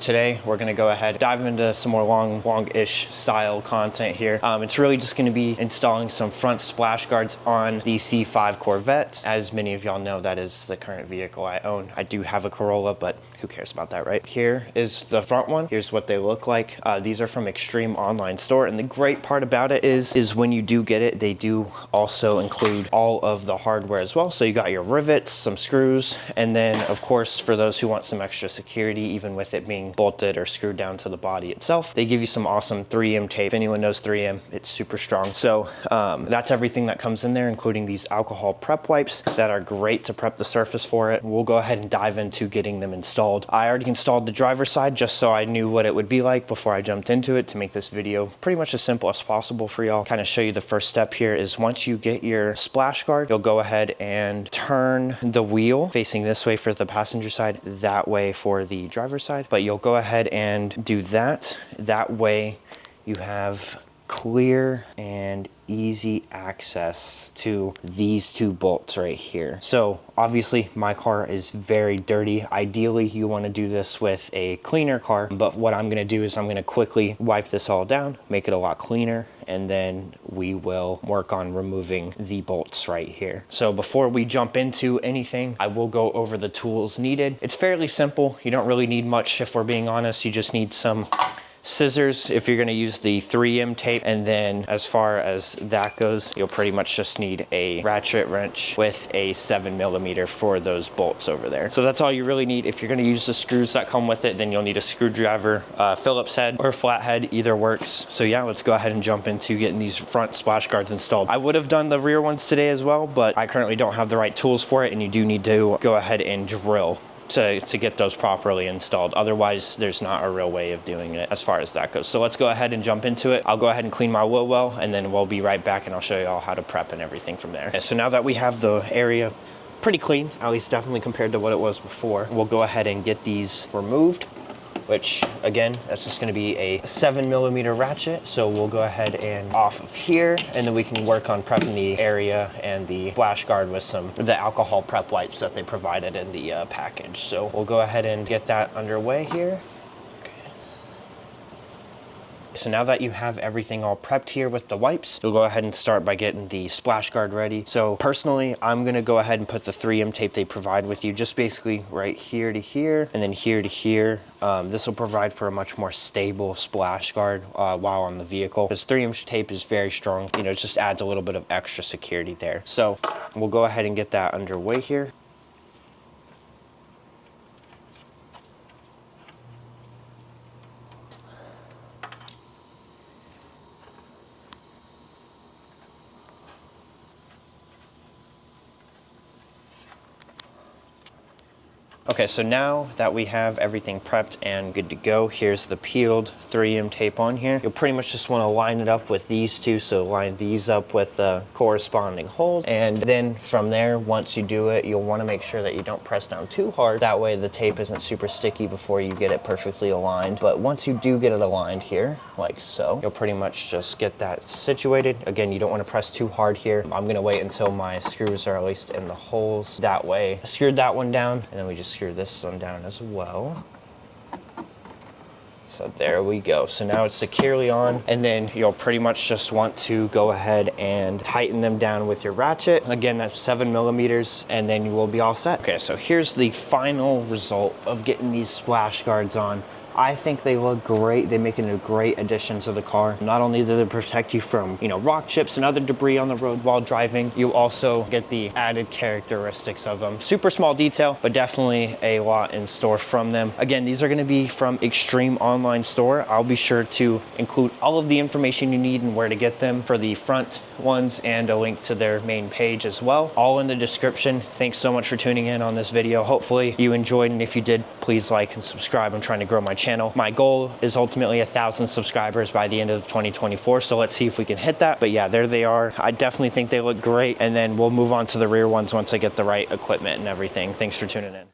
Today, we're gonna go ahead, dive into some more long-ish style content here. It's really just gonna be installing some front splash guards on the C5 Corvette. As many of y'all know, that is the current vehicle I own. I do have a Corolla, but who cares about that, right? Here is the front one. Here's what they look like. These are from Extreme Online Store, and the great part about it is when you do get it, they do also include all of the hardware as well. So you got your rivets, some screws, and then of course, for those who want some extra security, even with it being bolted or screwed down to the body itself, they give you some awesome 3M tape. If anyone knows 3M, it's super strong. So that's everything that comes in there, including these alcohol prep wipes that are great to prep the surface for it. We'll go ahead and dive into getting them installed. I already installed the driver's side just so I knew what it would be like before I jumped into it, to make this video pretty much as simple as possible for y'all. Kind of show you the first step here is once you get your splash guard, you'll go ahead and turn the wheel facing this way for the passenger side, that way for the driver's side. But you'll go ahead and do that. That way you have clear and easy access to these two bolts right here. So obviously my car is very dirty. Ideally you want to do this with a cleaner car, but what I'm going to do is I'm going to quickly wipe this all down, make it a lot cleaner, and then we will work on removing the bolts right here. So before we jump into anything, I will go over the tools needed. It's fairly simple. You don't really need much, if we're being honest. You just need some scissors if you're going to use the 3M tape, and then as far as that goes, you'll pretty much just need a ratchet wrench with a 7mm for those bolts over there. So that's all you really need. If you're going to use the screws that come with it, then you'll need a screwdriver, Phillips head or flathead, either works. So yeah, let's go ahead and jump into getting these front splash guards installed. I would have done the rear ones today as well, but I currently don't have the right tools for it, and you do need to go ahead and drill to get those properly installed. Otherwise, there's not a real way of doing it as far as that goes. So let's go ahead and jump into it. I'll go ahead and clean my wheel well, and then we'll be right back and I'll show you all how to prep and everything from there. Okay, so now that we have the area pretty clean, at least definitely compared to what it was before, we'll go ahead and get these removed, which again, that's just gonna be a 7mm ratchet. So we'll go ahead and off of here, and then we can work on prepping the area and the splash guard with the alcohol prep wipes that they provided in the package. So we'll go ahead and get that underway here. So now that you have everything all prepped here with the wipes, you'll go ahead and start by getting the splash guard ready. So personally, I'm gonna go ahead and put the 3M tape they provide with you, just basically right here to here, and then here to here. This will provide for a much more stable splash guard while on the vehicle. This 3M tape is very strong. You know, it just adds a little bit of extra security there. So we'll go ahead and get that underway here. Okay, so now that we have everything prepped and good to go, here's the peeled 3M tape on here. You'll pretty much just want to line it up with these two, so line these up with the corresponding holes. And then from there, once you do it, you'll want to make sure that you don't press down too hard. That way the tape isn't super sticky before you get it perfectly aligned. But once you do get it aligned here, like so, you'll pretty much just get that situated. Again, you don't want to press too hard here. I'm going to wait until my screws are at least in the holes. That way, I screwed that one down, and then we just screw this one down as well. So there we go. So now it's securely on, and then you'll pretty much just want to go ahead and tighten them down with your ratchet. Again, that's 7mm, and then you will be all set. Okay, so here's the final result of getting these splash guards on. I think they look great. They make it a great addition to the car. Not only do they protect you from, rock chips and other debris on the road while driving, you also get the added characteristics of them. Super small detail, but definitely a lot in store from them. Again, these are gonna be from Extreme Online Store. I'll be sure to include all of the information you need and where to get them for the front ones, and a link to their main page as well, all in the description. Thanks so much for tuning in on this video. Hopefully you enjoyed, and if you did, please like and subscribe. I'm trying to grow my channel. My goal is ultimately 1,000 subscribers by the end of 2024, so let's see if we can hit that. But yeah, there they are. I definitely think they look great, and then we'll move on to the rear ones once I get the right equipment and everything. Thanks for tuning in.